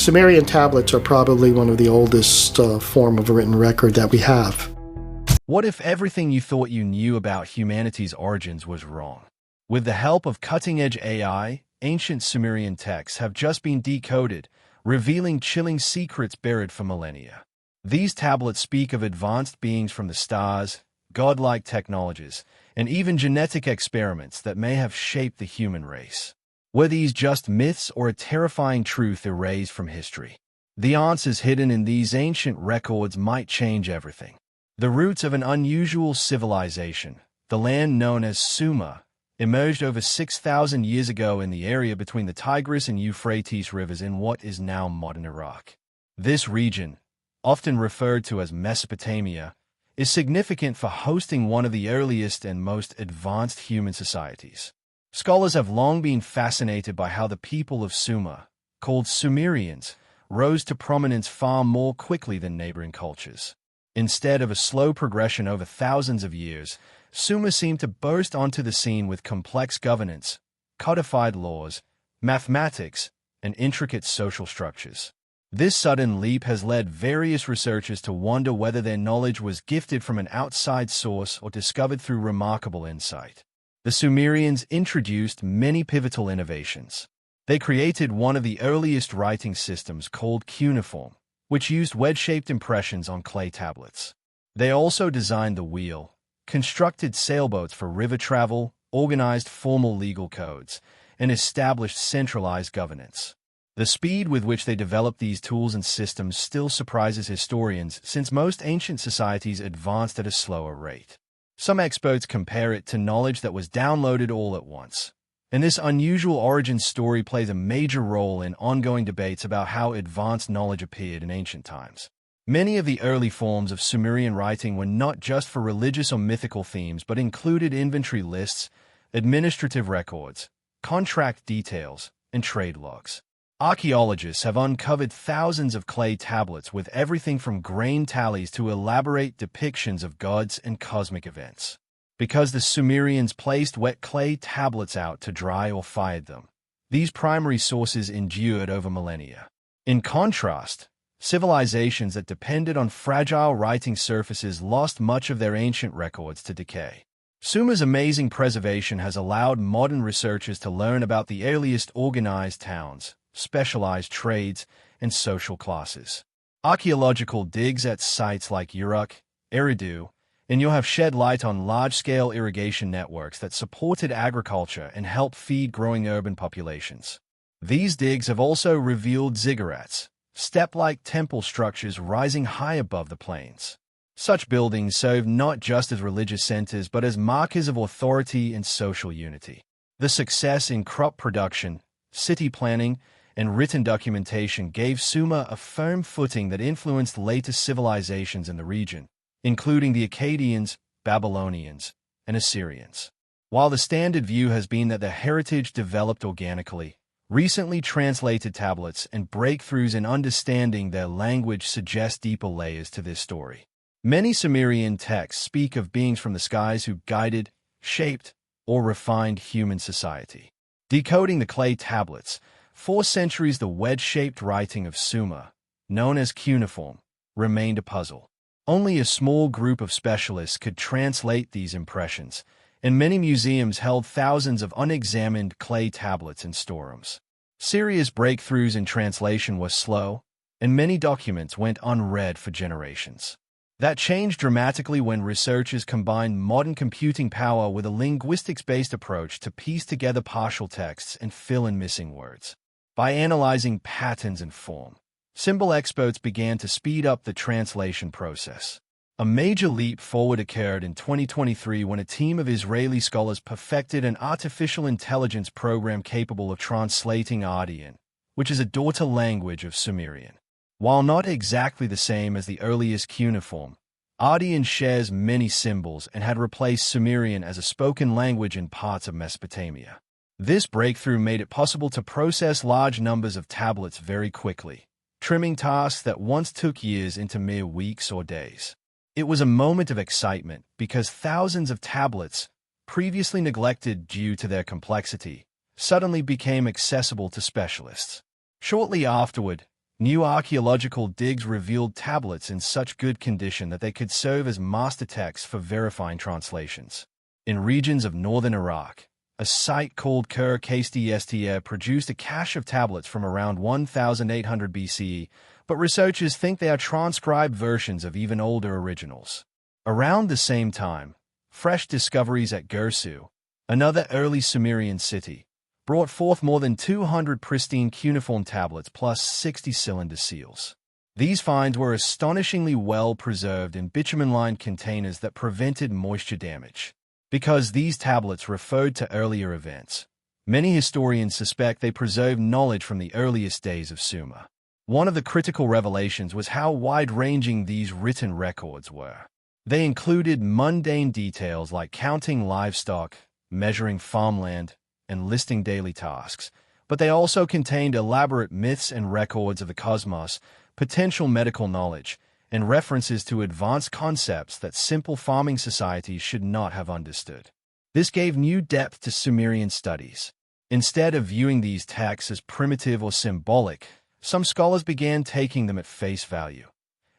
Sumerian tablets are probably one of the oldest form of a written record that we have. What if everything you thought you knew about humanity's origins was wrong? With the help of cutting-edge AI, ancient Sumerian texts have just been decoded, revealing chilling secrets buried for millennia. These tablets speak of advanced beings from the stars, godlike technologies, and even genetic experiments that may have shaped the human race. Were these just myths or a terrifying truth erased from history? The answers hidden in these ancient records might change everything. The roots of an unusual civilization, the land known as Sumer, emerged over 6,000 years ago in the area between the Tigris and Euphrates rivers in what is now modern Iraq. This region, often referred to as Mesopotamia, is significant for hosting one of the earliest and most advanced human societies. Scholars have long been fascinated by how the people of Sumer, called Sumerians, rose to prominence far more quickly than neighboring cultures. Instead of a slow progression over thousands of years, Sumer seemed to burst onto the scene with complex governance, codified laws, mathematics, and intricate social structures. This sudden leap has led various researchers to wonder whether their knowledge was gifted from an outside source or discovered through remarkable insight. The Sumerians introduced many pivotal innovations. They created one of the earliest writing systems called cuneiform, which used wedge-shaped impressions on clay tablets. They also designed the wheel, constructed sailboats for river travel, organized formal legal codes, and established centralized governance. The speed with which they developed these tools and systems still surprises historians, since most ancient societies advanced at a slower rate. Some experts compare it to knowledge that was downloaded all at once. And this unusual origin story plays a major role in ongoing debates about how advanced knowledge appeared in ancient times. Many of the early forms of Sumerian writing were not just for religious or mythical themes, but included inventory lists, administrative records, contract details, and trade logs. Archaeologists have uncovered thousands of clay tablets with everything from grain tallies to elaborate depictions of gods and cosmic events. Because the Sumerians placed wet clay tablets out to dry or fired them, these primary sources endured over millennia. In contrast, civilizations that depended on fragile writing surfaces lost much of their ancient records to decay. Sumer's amazing preservation has allowed modern researchers to learn about the earliest organized towns, specialized trades, and social classes. Archaeological digs at sites like Uruk, Eridu, and you'll have shed light on large-scale irrigation networks that supported agriculture and helped feed growing urban populations. These digs have also revealed ziggurats, step-like temple structures rising high above the plains. Such buildings served not just as religious centers but as markers of authority and social unity. The success in crop production, city planning, and written documentation gave Sumer a firm footing that influenced later civilizations in the region, including the Akkadians, Babylonians, and Assyrians. While the standard view has been that their heritage developed organically, recently translated tablets and breakthroughs in understanding their language suggest deeper layers to this story. Many Sumerian texts speak of beings from the skies who guided, shaped, or refined human society. Decoding the clay tablets, 4 centuries the wedge-shaped writing of Sumer, known as cuneiform, remained a puzzle. Only a small group of specialists could translate these impressions, and many museums held thousands of unexamined clay tablets in storerooms. Serious breakthroughs in translation were slow, and many documents went unread for generations. That changed dramatically when researchers combined modern computing power with a linguistics-based approach to piece together partial texts and fill in missing words. By analyzing patterns and form, symbol experts began to speed up the translation process. A major leap forward occurred in 2023 when a team of Israeli scholars perfected an artificial intelligence program capable of translating Ardean, which is a daughter language of Sumerian. While not exactly the same as the earliest cuneiform, Ardean shares many symbols and had replaced Sumerian as a spoken language in parts of Mesopotamia. This breakthrough made it possible to process large numbers of tablets very quickly, trimming tasks that once took years into mere weeks or days. It was a moment of excitement because thousands of tablets, previously neglected due to their complexity, suddenly became accessible to specialists. Shortly afterward, New archaeological digs revealed tablets in such good condition that they could serve as master texts for verifying translations. In regions of northern Iraq, a site called Kër-Kastiyestieh produced a cache of tablets from around 1800 BCE, but researchers think they are transcribed versions of even older originals. Around the same time, fresh discoveries at Gersu, another early Sumerian city, brought forth more than 200 pristine cuneiform tablets plus 60 cylinder seals. These finds were astonishingly well preserved in bitumen-lined containers that prevented moisture damage. Because these tablets referred to earlier events, many historians suspect they preserved knowledge from the earliest days of Sumer. One of the critical revelations was how wide-ranging these written records were. They included mundane details like counting livestock, measuring farmland, and listing daily tasks, but they also contained elaborate myths and records of the cosmos, potential medical knowledge, and references to advanced concepts that simple farming societies should not have understood. This gave new depth to Sumerian studies. Instead of viewing these texts as primitive or symbolic, some scholars began taking them at face value,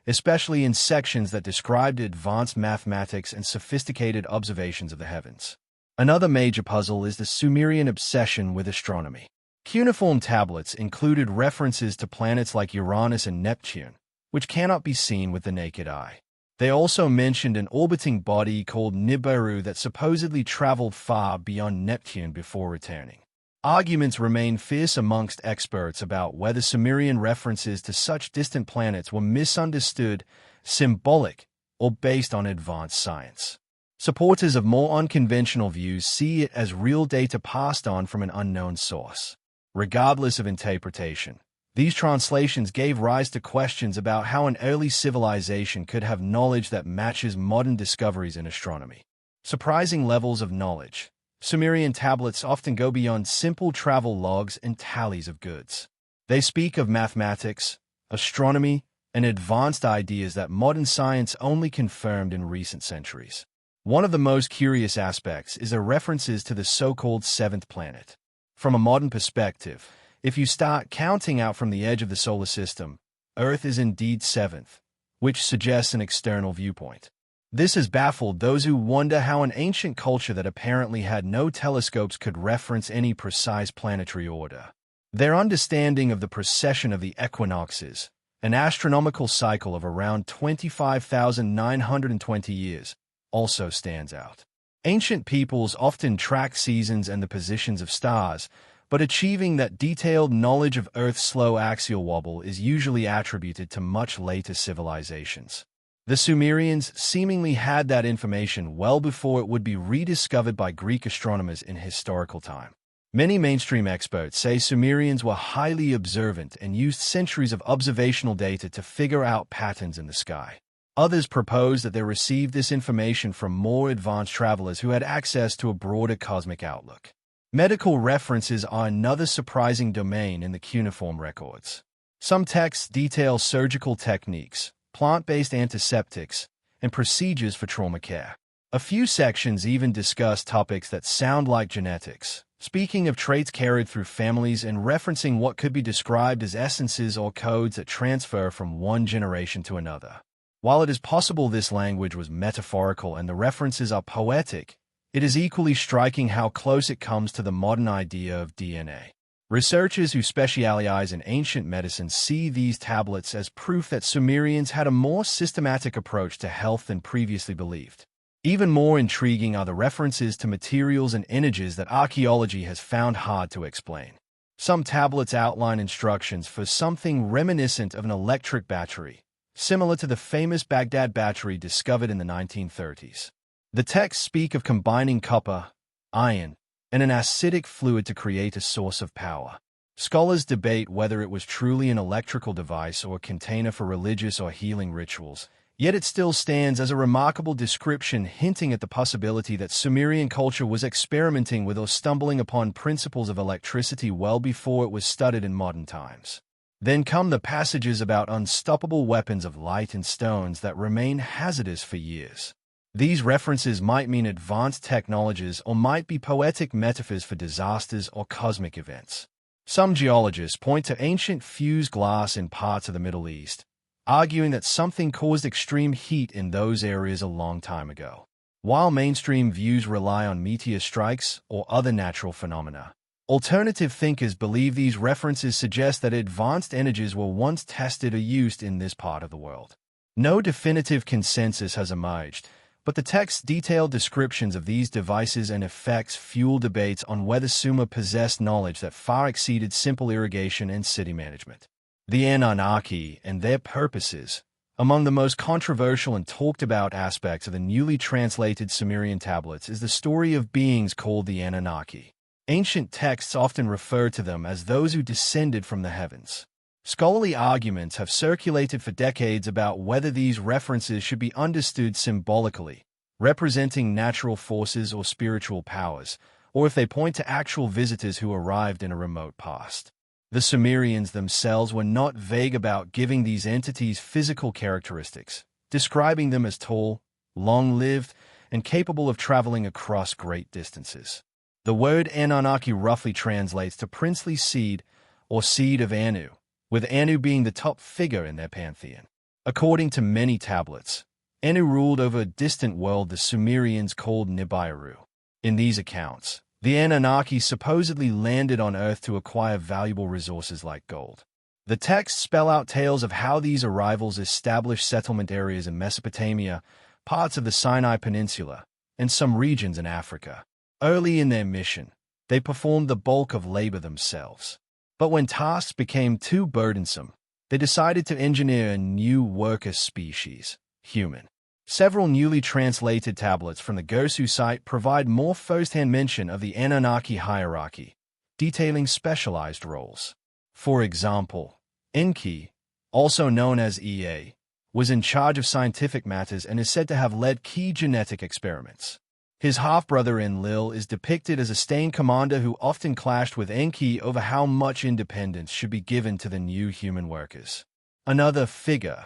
especially in sections that described advanced mathematics and sophisticated observations of the heavens. Another major puzzle is the Sumerian obsession with astronomy. Cuneiform tablets included references to planets like Uranus and Neptune, which cannot be seen with the naked eye. They also mentioned an orbiting body called Nibiru that supposedly traveled far beyond Neptune before returning. Arguments remain fierce amongst experts about whether Sumerian references to such distant planets were misunderstood, symbolic, or based on advanced science. Supporters of more unconventional views see it as real data passed on from an unknown source. Regardless of interpretation, these translations gave rise to questions about how an early civilization could have knowledge that matches modern discoveries in astronomy. Surprising levels of knowledge. Sumerian tablets often go beyond simple travel logs and tallies of goods. They speak of mathematics, astronomy, and advanced ideas that modern science only confirmed in recent centuries. One of the most curious aspects is the references to the so-called seventh planet. From a modern perspective, if you start counting out from the edge of the solar system, Earth is indeed seventh, which suggests an external viewpoint. This has baffled those who wonder how an ancient culture that apparently had no telescopes could reference any precise planetary order. Their understanding of the precession of the equinoxes, an astronomical cycle of around 25,920 years, also stands out. Ancient peoples often tracked seasons and the positions of stars, but achieving that detailed knowledge of Earth's slow axial wobble is usually attributed to much later civilizations. The Sumerians seemingly had that information well before it would be rediscovered by Greek astronomers in historical time. Many mainstream experts say Sumerians were highly observant and used centuries of observational data to figure out patterns in the sky. Others propose that they received this information from more advanced travelers who had access to a broader cosmic outlook. Medical references are another surprising domain in the cuneiform records. Some texts detail surgical techniques, plant-based antiseptics, and procedures for trauma care. A few sections even discuss topics that sound like genetics, speaking of traits carried through families and referencing what could be described as essences or codes that transfer from one generation to another. While it is possible this language was metaphorical and the references are poetic, it is equally striking how close it comes to the modern idea of DNA. Researchers who specialize in ancient medicine see these tablets as proof that Sumerians had a more systematic approach to health than previously believed. Even more intriguing are the references to materials and images that archaeology has found hard to explain. Some tablets outline instructions for something reminiscent of an electric battery, similar to the famous Baghdad battery discovered in the 1930s. The texts speak of combining copper, iron, and an acidic fluid to create a source of power. Scholars debate whether it was truly an electrical device or a container for religious or healing rituals, yet it still stands as a remarkable description hinting at the possibility that Sumerian culture was experimenting with or stumbling upon principles of electricity well before it was studied in modern times. Then come the passages about unstoppable weapons of light and stones that remain hazardous for years. These references might mean advanced technologies or might be poetic metaphors for disasters or cosmic events. Some geologists point to ancient fused glass in parts of the Middle East, arguing that something caused extreme heat in those areas a long time ago. While mainstream views rely on meteor strikes or other natural phenomena, alternative thinkers believe these references suggest that advanced energies were once tested or used in this part of the world. No definitive consensus has emerged, but the text's detailed descriptions of these devices and effects fuel debates on whether Sumer possessed knowledge that far exceeded simple irrigation and city management. The Anunnaki and their purposes. Among the most controversial and talked about aspects of the newly translated Sumerian tablets is the story of beings called the Anunnaki. Ancient texts often refer to them as those who descended from the heavens. Scholarly arguments have circulated for decades about whether these references should be understood symbolically, representing natural forces or spiritual powers, or if they point to actual visitors who arrived in a remote past. The Sumerians themselves were not vague about giving these entities physical characteristics, describing them as tall, long-lived, and capable of traveling across great distances. The word Anunnaki roughly translates to princely seed or seed of Anu, with Anu being the top figure in their pantheon. According to many tablets, Anu ruled over a distant world the Sumerians called Nibiru. In these accounts, the Anunnaki supposedly landed on Earth to acquire valuable resources like gold. The texts spell out tales of how these arrivals established settlement areas in Mesopotamia, parts of the Sinai Peninsula, and some regions in Africa. Early in their mission, they performed the bulk of labor themselves. But when tasks became too burdensome, they decided to engineer a new worker species, human. Several newly translated tablets from the Gosu site provide more first-hand mention of the Anunnaki hierarchy, detailing specialized roles. For example, Enki, also known as Ea, was in charge of scientific matters and is said to have led key genetic experiments. His half-brother Enlil is depicted as a stained commander who often clashed with Enki over how much independence should be given to the new human workers. Another figure,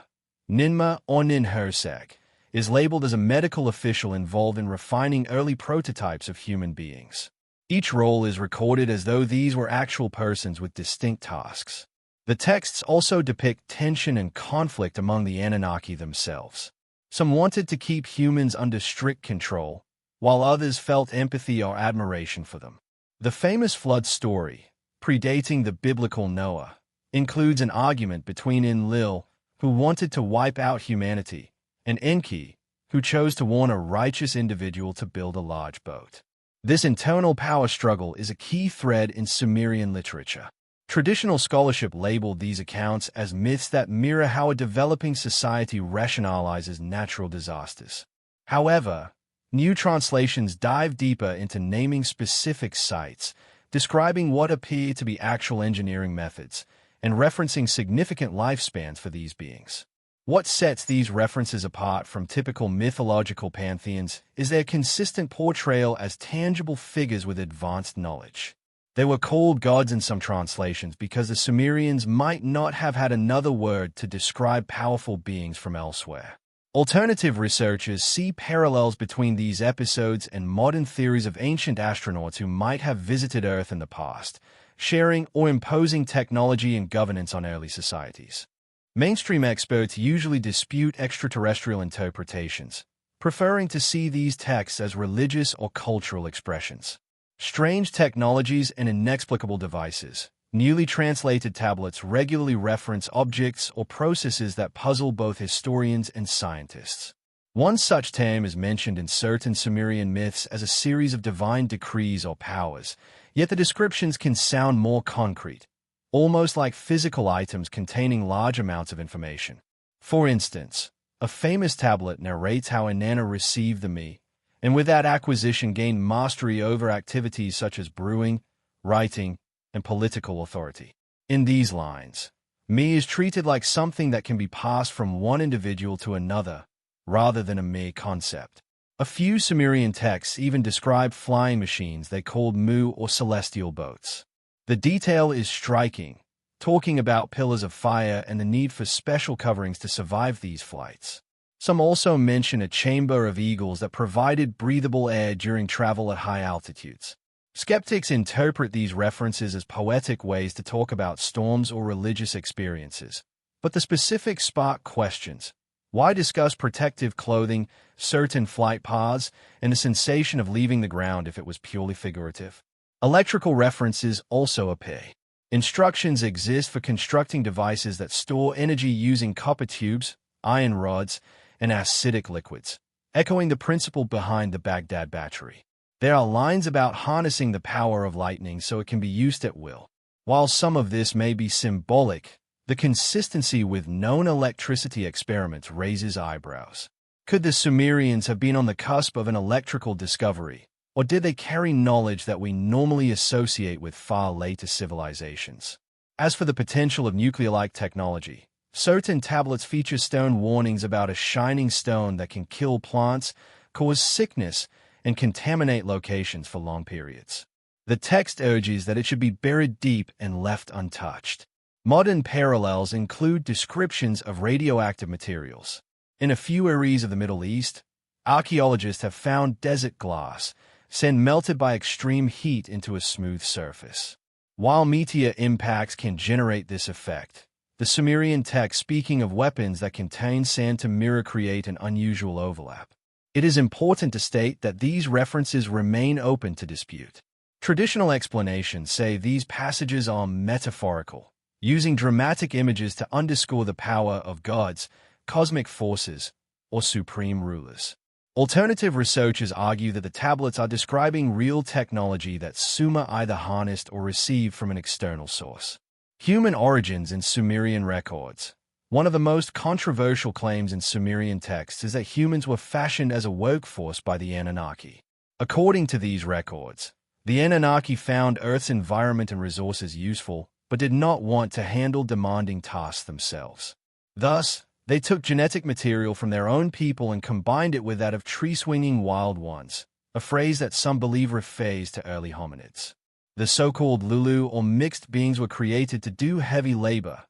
Ninma or Ninhursag, is labeled as a medical official involved in refining early prototypes of human beings. Each role is recorded as though these were actual persons with distinct tasks. The texts also depict tension and conflict among the Anunnaki themselves. Some wanted to keep humans under strict control, while others felt empathy or admiration for them. The famous flood story, predating the biblical Noah, includes an argument between Enlil, who wanted to wipe out humanity, and Enki, who chose to warn a righteous individual to build a large boat. This internal power struggle is a key thread in Sumerian literature. Traditional scholarship labeled these accounts as myths that mirror how a developing society rationalizes natural disasters. However, new translations dive deeper into naming specific sites, describing what appear to be actual engineering methods, and referencing significant lifespans for these beings. What sets these references apart from typical mythological pantheons is their consistent portrayal as tangible figures with advanced knowledge. They were called gods in some translations because the Sumerians might not have had another word to describe powerful beings from elsewhere. Alternative researchers see parallels between these episodes and modern theories of ancient astronauts who might have visited Earth in the past, sharing or imposing technology and governance on early societies. Mainstream experts usually dispute extraterrestrial interpretations, preferring to see these texts as religious or cultural expressions. Strange technologies and inexplicable devices. Newly translated tablets regularly reference objects or processes that puzzle both historians and scientists. One such term is mentioned in certain Sumerian myths as a series of divine decrees or powers, yet the descriptions can sound more concrete, almost like physical items containing large amounts of information. For instance, a famous tablet narrates how Inanna received the me, and with that acquisition gained mastery over activities such as brewing, writing, and political authority. In these lines, me is treated like something that can be passed from one individual to another, rather than a mere concept. A few Sumerian texts even describe flying machines they called mu or celestial boats. The detail is striking, talking about pillars of fire and the need for special coverings to survive these flights. Some also mention a chamber of eagles that provided breathable air during travel at high altitudes. Skeptics interpret these references as poetic ways to talk about storms or religious experiences, but the specifics spark questions. Why discuss protective clothing, certain flight paths, and the sensation of leaving the ground if it was purely figurative? Electrical references also appear. Instructions exist for constructing devices that store energy using copper tubes, iron rods, and acidic liquids, echoing the principle behind the Baghdad battery. There are lines about harnessing the power of lightning so it can be used at will. While some of this may be symbolic, the consistency with known electricity experiments raises eyebrows. Could the Sumerians have been on the cusp of an electrical discovery, or did they carry knowledge that we normally associate with far later civilizations? As for the potential of nuclear-like technology, certain tablets feature stone warnings about a shining stone that can kill plants, cause sickness, and contaminate locations for long periods. The text urges that it should be buried deep and left untouched. Modern parallels include descriptions of radioactive materials. In a few areas of the Middle East, archaeologists have found desert glass, sand melted by extreme heat into a smooth surface. While meteor impacts can generate this effect, the Sumerian text speaking of weapons that contain sand to mirror create an unusual overlap. It is important to state that these references remain open to dispute. Traditional explanations say these passages are metaphorical, using dramatic images to underscore the power of gods, cosmic forces, or supreme rulers. Alternative researchers argue that the tablets are describing real technology that Sumer either harnessed or received from an external source. Human origins in Sumerian records. One of the most controversial claims in Sumerian texts is that humans were fashioned as a workforce by the Anunnaki. According to these records, the Anunnaki found Earth's environment and resources useful, but did not want to handle demanding tasks themselves. Thus, they took genetic material from their own people and combined it with that of tree-swinging wild ones, a phrase that some believe refers to early hominids. The so-called Lulu or mixed beings were created to do heavy labor,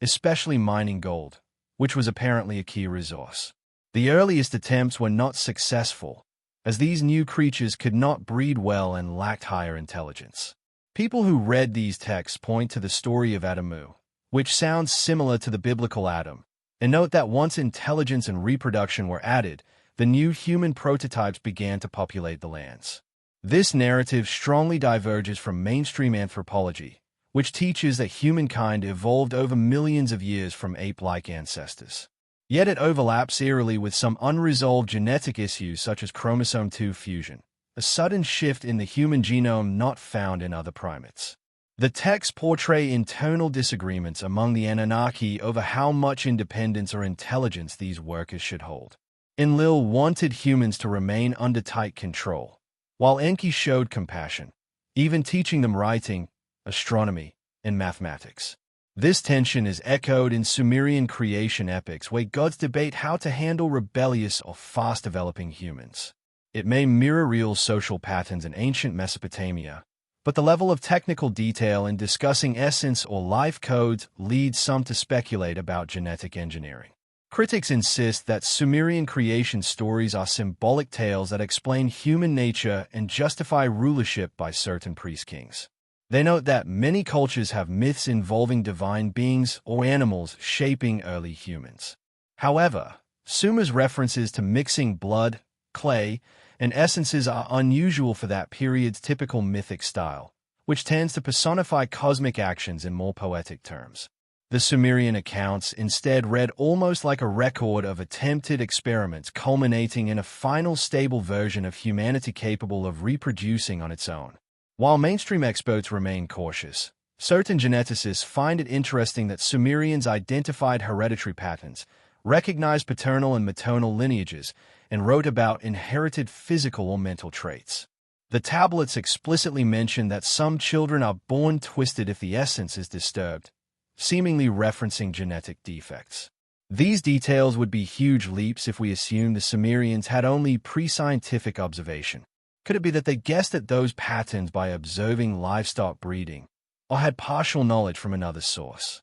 especially mining gold, which was apparently a key resource. The earliest attempts were not successful, as these new creatures could not breed well and lacked higher intelligence. People who read these texts point to the story of Adamu, which sounds similar to the biblical Adam, and note that once intelligence and reproduction were added, the new human prototypes began to populate the lands. This narrative strongly diverges from mainstream anthropology, which teaches that humankind evolved over millions of years from ape-like ancestors. Yet it overlaps eerily with some unresolved genetic issues such as chromosome 2 fusion, a sudden shift in the human genome not found in other primates. The texts portray internal disagreements among the Anunnaki over how much independence or intelligence these workers should hold. Enlil wanted humans to remain under tight control, while Enki showed compassion, even teaching them writing, astronomy, and mathematics. This tension is echoed in Sumerian creation epics where gods debate how to handle rebellious or fast-developing humans. It may mirror real social patterns in ancient Mesopotamia, but the level of technical detail in discussing essence or life codes leads some to speculate about genetic engineering. Critics insist that Sumerian creation stories are symbolic tales that explain human nature and justify rulership by certain priest-kings. They note that many cultures have myths involving divine beings or animals shaping early humans. However, Sumer's references to mixing blood, clay, and essences are unusual for that period's typical mythic style, which tends to personify cosmic actions in more poetic terms. The Sumerian accounts instead read almost like a record of attempted experiments culminating in a final stable version of humanity capable of reproducing on its own. While mainstream experts remain cautious, certain geneticists find it interesting that Sumerians identified hereditary patterns, recognized paternal and maternal lineages, and wrote about inherited physical or mental traits. The tablets explicitly mention that some children are born twisted if the essence is disturbed, seemingly referencing genetic defects. These details would be huge leaps if we assume the Sumerians had only pre-scientific observation. Could it be that they guessed at those patterns by observing livestock breeding, or had partial knowledge from another source?